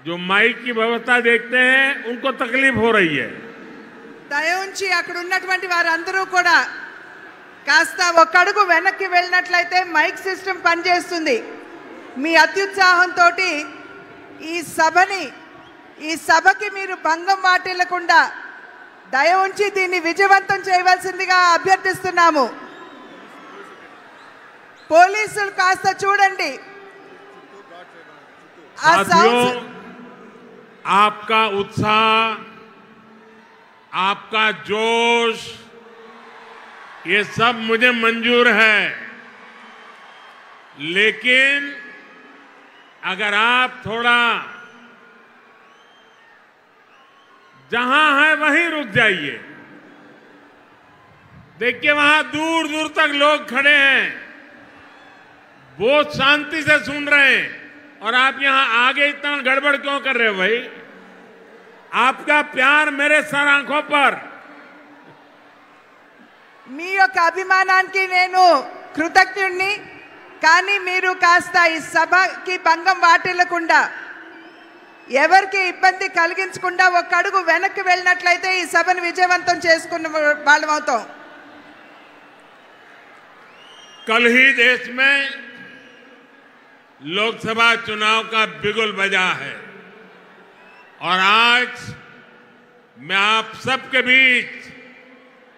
जो माइक की व्यवस्था देखते हैं उनको तकलीफ हो रही है। దయవుంచి అక్కడ ఉన్నటువంటి వారందరూ కూడా కాస్త ఒక అడుగు వెనక్కి వెళ్ళినట్లయితే మైక్ సిస్టమ్ పనిచేస్తుంది. మీ అత్యుత్సాహంతో ఈ సభకి మీరు భంగం వాటిల్లకుండా దయవుంచి దీన్ని విజయవంతం చేయవలసిందిగా అభ్యర్థిస్తున్నాము. పోలీసులు కాస్త చూడండి. आपका उत्साह, आपका जोश, ये सब मुझे मंजूर है, लेकिन अगर आप थोड़ा जहां है वहीं रुक जाइए। देखिए वहां दूर दूर तक लोग खड़े हैं, बहुत शांति से सुन रहे हैं, और आप यहां आगे इतना गड़बड़ क्यों कर रहे हो भाई? आपका प्यार मेरे सर आंखों पर। మీ యొక్క అభిమానానికి నేను కృతజ్ఞుడిని. కానీ మీరు కాస్త ఈ సభకి భంగం వాటిల్లకుండా ఎవరికి ఇబ్బంది కలిగించకుండా ఒక అడుగు వెనక్కి వెళ్ళినట్లయితే ఈ సభను విజయవంతం చేసుకున్న వాళ్ళం అవుతాం. कल ही देश में लोकसभा चुनाव का बिगुल बजा है, और आज मैं आप सबके बीच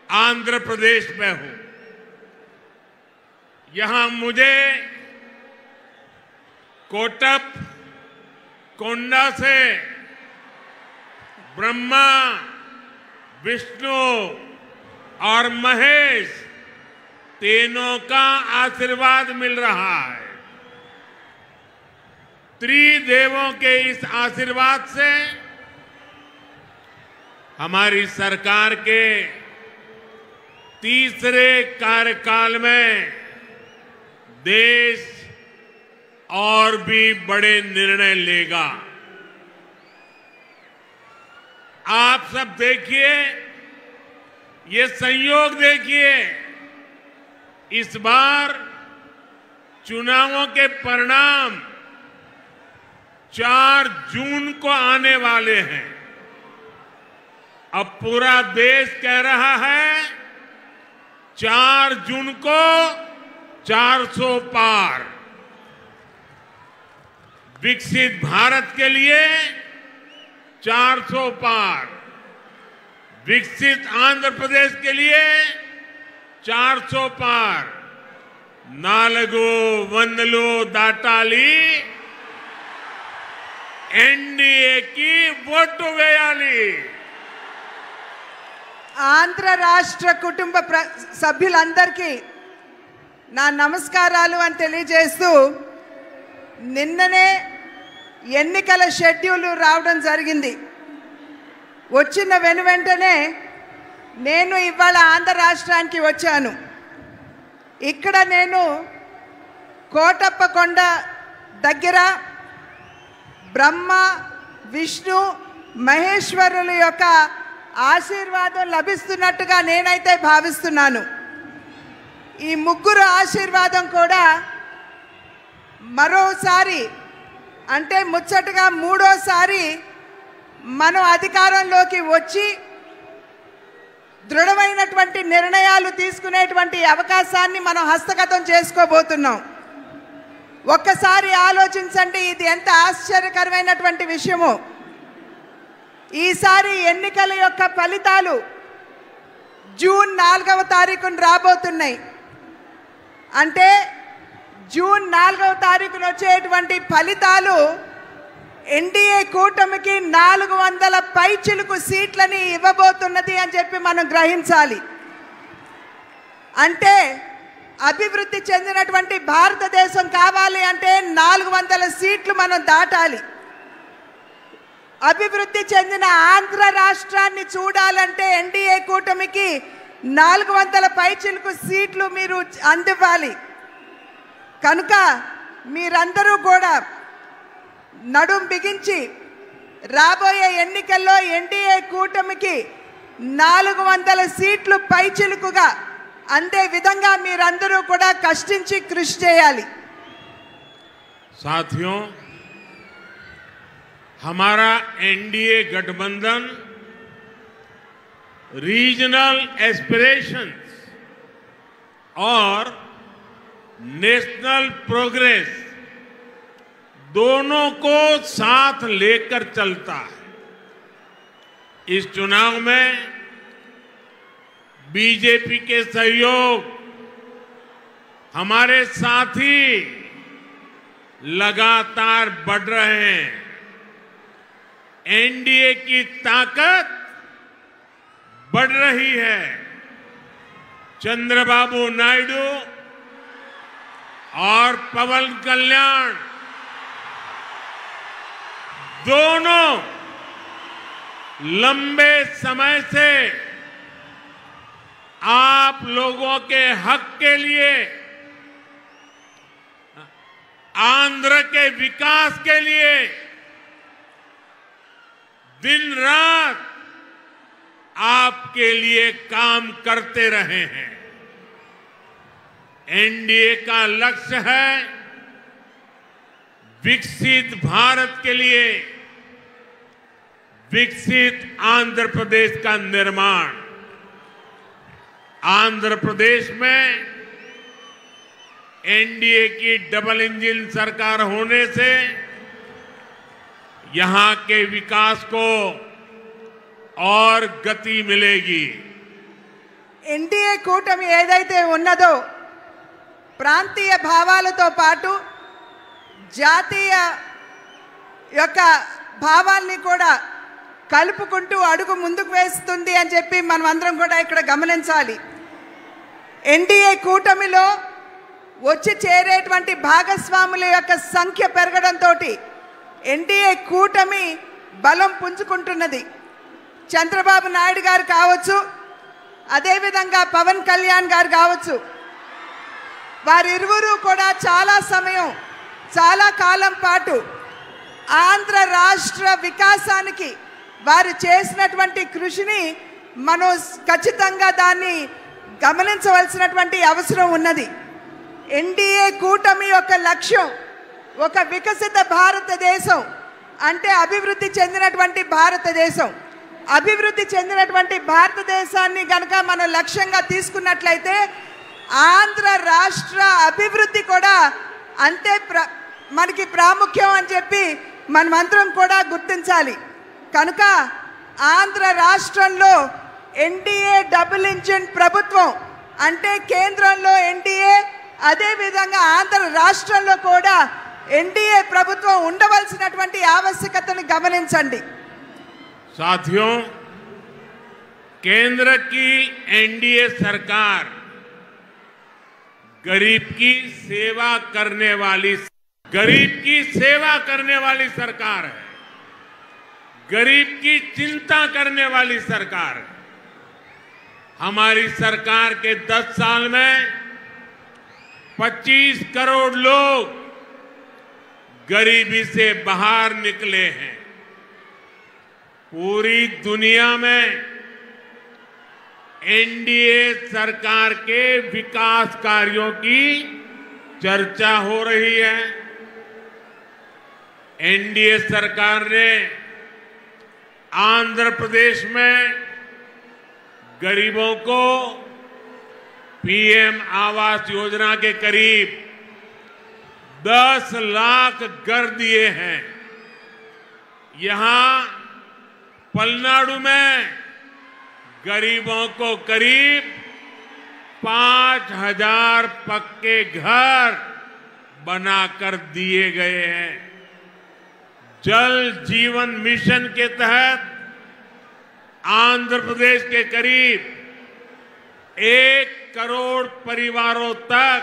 आंध्र प्रदेश में हूं। यहां मुझे कोटप कोंडा से ब्रह्मा, विष्णु और महेश तीनों का आशीर्वाद मिल रहा है। त्रिदेवों के इस आशीर्वाद से हमारी सरकार के तीसरे कार्यकाल में देश और भी बड़े निर्णय लेगा। आप सब देखिए, ये संयोग देखिए, इस बार चुनावों के परिणाम 4 जून को आने वाले हैं। अब पूरा देश कह रहा है 4 जून को 400 पार। विकसित भारत के लिए 400 पार, विकसित आंध्र प्रदेश के लिए 400 पार। नालगो वंदलो दाटाली एनडीए की ఓటు వేయాలి. ఆంధ్ర రాష్ట్ర కుటుంబ సభ్యులందరికీ నా నమస్కారాలు అని తెలియజేస్తూ, నిన్ననే ఎన్నికల షెడ్యూల్ రావడం జరిగింది. వచ్చిన వెంటనే నేను ఇవాళ ఆంధ్ర రాష్ట్రానికి వచ్చాను. ఇక్కడ నేను కోటప్పకొండ దగ్గర బ్రహ్మ, విష్ణు, మహేశ్వరుల యొక్క ఆశీర్వాదం లభిస్తున్నట్టుగా నేనైతే భావిస్తున్నాను. ఈ ముగ్గురు ఆశీర్వాదం కూడా మరోసారి, అంటే ముచ్చటగా మూడోసారి మనం అధికారంలోకి వచ్చి దృఢమైనటువంటి నిర్ణయాలు తీసుకునేటువంటి అవకాశాన్ని మనం హస్తగతం చేసుకోబోతున్నాం. ఒక్కసారి ఆలోచించండి, ఇది ఎంత ఆశ్చర్యకరమైనటువంటి విషయమో. ఈసారి ఎన్నికల యొక్క ఫలితాలు జూన్ 4వ తారీఖున రాబోతున్నాయి. అంటే జూన్ 4వ తారీఖున వచ్చేటువంటి ఫలితాలు ఎన్డీఏ కూటమికి 400 పైచిలుకు సీట్లని ఇవ్వబోతున్నది అని చెప్పి మనం గ్రహించాలి. అంటే అభివృద్ధి చెందినటువంటి భారతదేశం కావాలి అంటే 400 సీట్లు మనం దాటాలి. అభివృద్ధి చెందిన ఆంధ్ర రాష్ట్రాన్ని చూడాలంటే ఎన్డీఏ కూటమికి 400 పైచిలుకు సీట్లు మీరు అందివ్వాలి. కనుక మీరందరూ కూడా నడుం బిగించి రాబోయే ఎన్నికల్లో ఎన్డీఏ కూటమికి 400 సీట్లు పైచిలుకుగా అందే విధంగా మీరందరూ కూడా కష్టించి కృషి చేయాలి. साथियों, हमारा एनडीए गठबंधन रीजनल एस्पिरेशंस और नेशनल प्रोग्रेस दोनों को साथ लेकर चलता है। इस चुनाव में बीजेपी के सहयोग हमारे साथी लगातार बढ़ रहे हैं। एनडीए की ताकत बढ़ रही है। चंद्रबाबू नायडू और पवन कल्याण दोनों लंबे समय से आप लोगों के हक के लिए, आंध्र के विकास के लिए दिन रात आपके लिए काम करते रहे हैं। एनडीए का लक्ष्य है विकसित भारत के लिए विकसित आंध्र प्रदेश का निर्माण। आंध्र प्रदेश में एनडीए की डबल इंजन सरकार होने से यहां के विकास को और गति मिलेगी। ఎన్డీఏ కూటమి ఏదైతే ఉన్నదో ప్రాంతీయ భావాలతో పాటు జాతీయ యొక్క భావాల్ని కూడా కలుపుకుంటూ అడుగు ముందుకు వేస్తుంది అని చెప్పి మనం అందరం కూడా ఇక్కడ గమనించాలి। ఎన్డీఏ కూటమిలో వచ్చి చేరేటువంటి భాగస్వాముల యొక్క సంఖ్య పెరగడంతో ఎన్డీఏ కూటమి బలం పుంజుకుంటున్నది। చంద్రబాబు నాయుడు గారు కావచ్చు, అదేవిధంగా పవన్ కళ్యాణ్ గారు కావచ్చు, వారిరువురు కూడా చాలా సమయం, చాలా కాలం పాటు ఆంధ్ర రాష్ట్ర వికాసానికి వారు చేసినటువంటి కృషిని మనం ఖచ్చితంగా దాన్ని గమనించవలసినటువంటి అవసరం ఉన్నది। ఎన్డీఏ కూటమి యొక్క లక్ష్యం ఒక వికసిత భారతదేశం, అంటే అభివృద్ధి చెందినటువంటి భారతదేశం। అభివృద్ధి చెందినటువంటి భారతదేశాన్ని గనక మనం లక్ష్యంగా తీసుకున్నట్లయితే ఆంధ్ర రాష్ట్ర అభివృద్ధి కూడా అంతే మనకి ప్రాముఖ్యం అని చెప్పి మనమందరం కూడా గుర్తించాలి। కనుక ఆంధ్ర రాష్ట్రంలో ఎన్డీఏ డబుల్ ఇంజిన్ ప్రభుత్వం, అంటే కేంద్రంలో ఎన్డీఏ, అదేవిధంగా ఆంధ్ర రాష్ట్రంలో కూడా ఎన్డీఏ ప్రభుత్వం ఉండవలసినటువంటి ఆవశ్యకతను గమనించండి। साथियों, केंद्र की एनडीए सरकार गरीब की सेवा करने वाली सरकार है। गरीब की चिंता करने वाली सरकार है। हमारी सरकार के 10 साल में 25 करोड़ लोग गरीबी से बाहर निकले हैं। पूरी दुनिया में एनडीए सरकार के विकास कार्यों की चर्चा हो रही है। एनडीए सरकार ने आंध्र प्रदेश में गरीबों को पीएम आवास योजना के करीब 10 लाख घर दिए हैं। यहां पलनाडु में गरीबों को करीब 5000 पक्के घर बनाकर दिए गए हैं। जल जीवन मिशन के तहत आंध्र प्रदेश के करीब 1 करोड़ परिवारों तक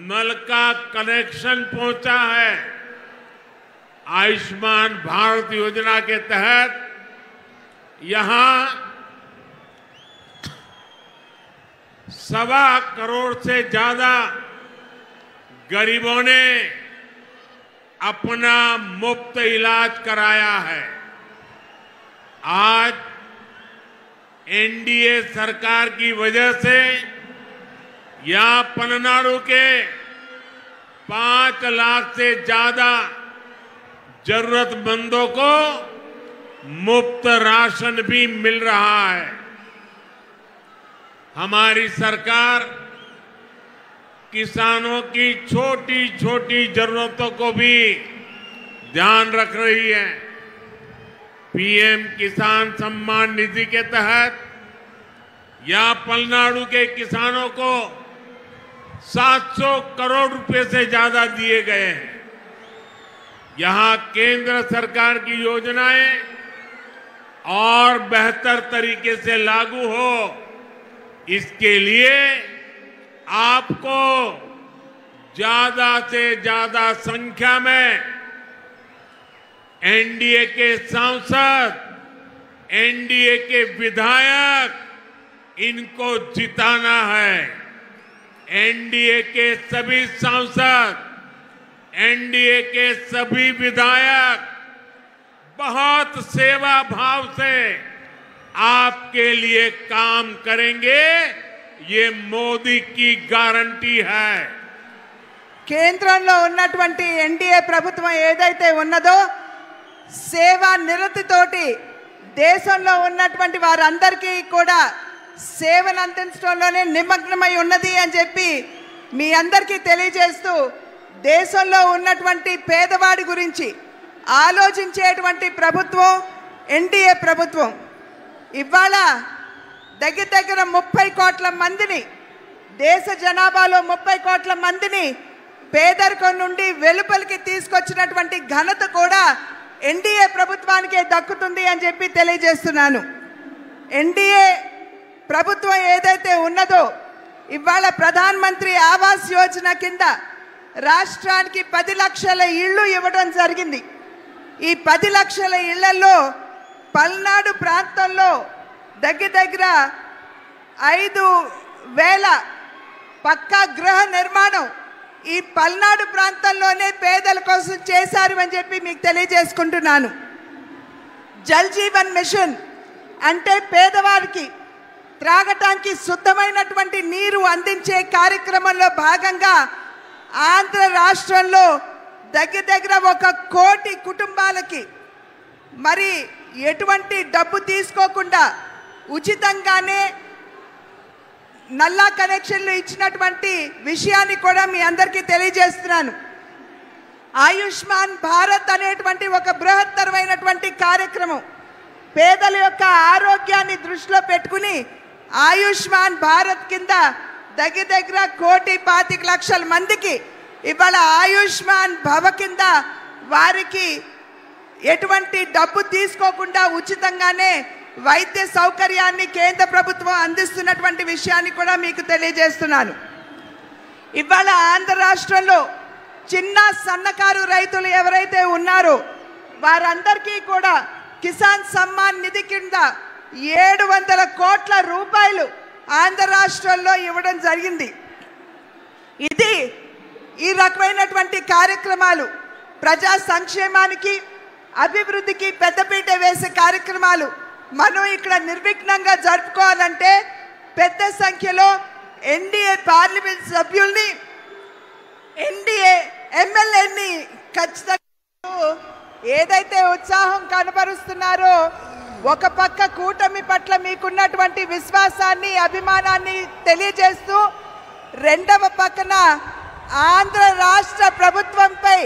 नल का कनेक्शन पहुंचा है। आयुष्मान भारत योजना के तहत यहां 1.25 करोड़ से ज्यादा गरीबों ने अपना मुफ्त इलाज कराया है। आज एनडीए सरकार की वजह से यहां पलनाडु के 5 लाख से ज्यादा जरूरतमंदों को मुफ्त राशन भी मिल रहा है। हमारी सरकार किसानों की छोटी छोटी जरूरतों को भी ध्यान रख रही है। पीएम किसान सम्मान निधि के तहत या पलनाडु के किसानों को 700 करोड़ रुपए से ज्यादा दिए गए हैं। यहां केंद्र सरकार की योजनाएं और बेहतर तरीके से लागू हो, इसके लिए आपको ज्यादा से ज्यादा संख्या में एनडीए के सांसद, एनडीए के विधायक, इनको जिताना है। एनडीए के सभी सांसद, एनडीए के सभी विधायक बहुत सेवा भाव से आपके लिए काम करेंगे, ये मोदी की गारंटी है। కేంద్రంలో ఉన్నటువంటి ఎన్డీఏ ప్రభుత్వం ఏదైతే ఉన్నదో సేవా నిరతితోటి దేశంలో ఉన్నటువంటి వారందరికీ కూడా సేవను అందించడంలోనే నిమగ్నమై ఉన్నది అని చెప్పి మీ అందరికీ తెలియజేస్తూ, దేశంలో ఉన్నటువంటి పేదవాడి గురించి ఆలోచించేటువంటి ప్రభుత్వం ఎన్డీఏ ప్రభుత్వం. ఇవాళ దగ్గర 30 కోట్ల మందిని, దేశ జనాభాలో 30 కోట్ల మందిని పేదరికం నుండి వెలుపలికి తీసుకొచ్చినటువంటి ఘనత కూడా ఎన్డీఏ ప్రభుత్వానికే దక్కుతుంది అని చెప్పి తెలియజేస్తున్నాను. ఎన్డీఏ ప్రభుత్వం ఏదైతే ఉన్నదో ఇవాళ ప్రధాన మంత్రి ఆవాస్ యోజన కింద రాష్ట్రానికి 10 లక్షల ఇళ్ళు ఇవ్వడం జరిగింది. ఈ 10 లక్షల ఇళ్లలో పల్నాడు ప్రాంతంలో దగ్గర 5,000 పక్కా గృహ నిర్మాణం ఈ పల్నాడు ప్రాంతంలోనే పేదల కోసం చేశారు అని చెప్పి మీకు తెలియజేసుకుంటున్నాను. జల్ జీవన్ మిషన్ అంటే పేదవారికి త్రాగటానికి శుద్ధమైనటువంటి నీరు అందించే కార్యక్రమంలో భాగంగా ఆంధ్ర రాష్ట్రంలో దగ్గర 1 కోటి కుటుంబాలకి మరి ఎటువంటి డబ్బు తీసుకోకుండా ఉచితంగానే నల్లా కనెక్షన్లు ఇచ్చినటువంటి విషయాన్ని కూడా మీ అందరికీ తెలియజేస్తున్నాను. ఆయుష్మాన్ భారత్ అనేటువంటి ఒక బృహత్తరమైనటువంటి కార్యక్రమం పేదల యొక్క ఆరోగ్యాన్ని దృష్టిలో పెట్టుకుని ఆయుష్మాన్ భారత్ కింద దగ్గర 1,25,00,000 మందికి ఇవాళ ఆయుష్మాన్ భవ కింద వారికి ఎటువంటి డబ్బు తీసుకోకుండా ఉచితంగానే వైద్య సౌకర్యాన్ని కేంద్ర ప్రభుత్వం అందిస్తున్నటువంటి విషయాన్ని కూడా మీకు తెలియజేస్తున్నాను. ఇవాళ ఆంధ్ర రాష్ట్రంలో చిన్న సన్నకారు రైతులు ఎవరైతే ఉన్నారో వారందరికీ కూడా కిసాన్ సమ్మాన్ నిధి కింద 700 కోట్ల రూపాయలు ఆంధ్ర రాష్ట్రంలో ఇవ్వడం జరిగింది. ఇది ఈ రకమైనటువంటి కార్యక్రమాలు ప్రజా సంక్షేమానికి అభివృద్ధికి పెద్దపీట వేసే కార్యక్రమాలు మనం ఇక్కడ నిర్విఘ్నంగా జరుపుకోవాలంటే పెద్ద సంఖ్యలో ఎన్డీఏ పార్లమెంట్ సభ్యుల్ని, ఎన్డీఏ ఎమ్మెల్యేని ఖచ్చితంగా ఏదైతే ఉత్సాహం కనబరుస్తున్నారో, ఒక పక్క కూటమి పట్ల మీకున్నటువంటి విశ్వాసాన్ని, అభిమానాన్ని తెలియజేస్తూ రెండవ పక్కన ఆంధ్ర రాష్ట్ర ప్రభుత్వంపై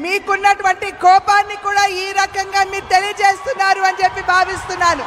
మీకున్నటువంటి కోపాన్ని కూడా ఈ రకంగా మీరు తెలియజేస్తున్నారు అని చెప్పి భావిస్తున్నాను.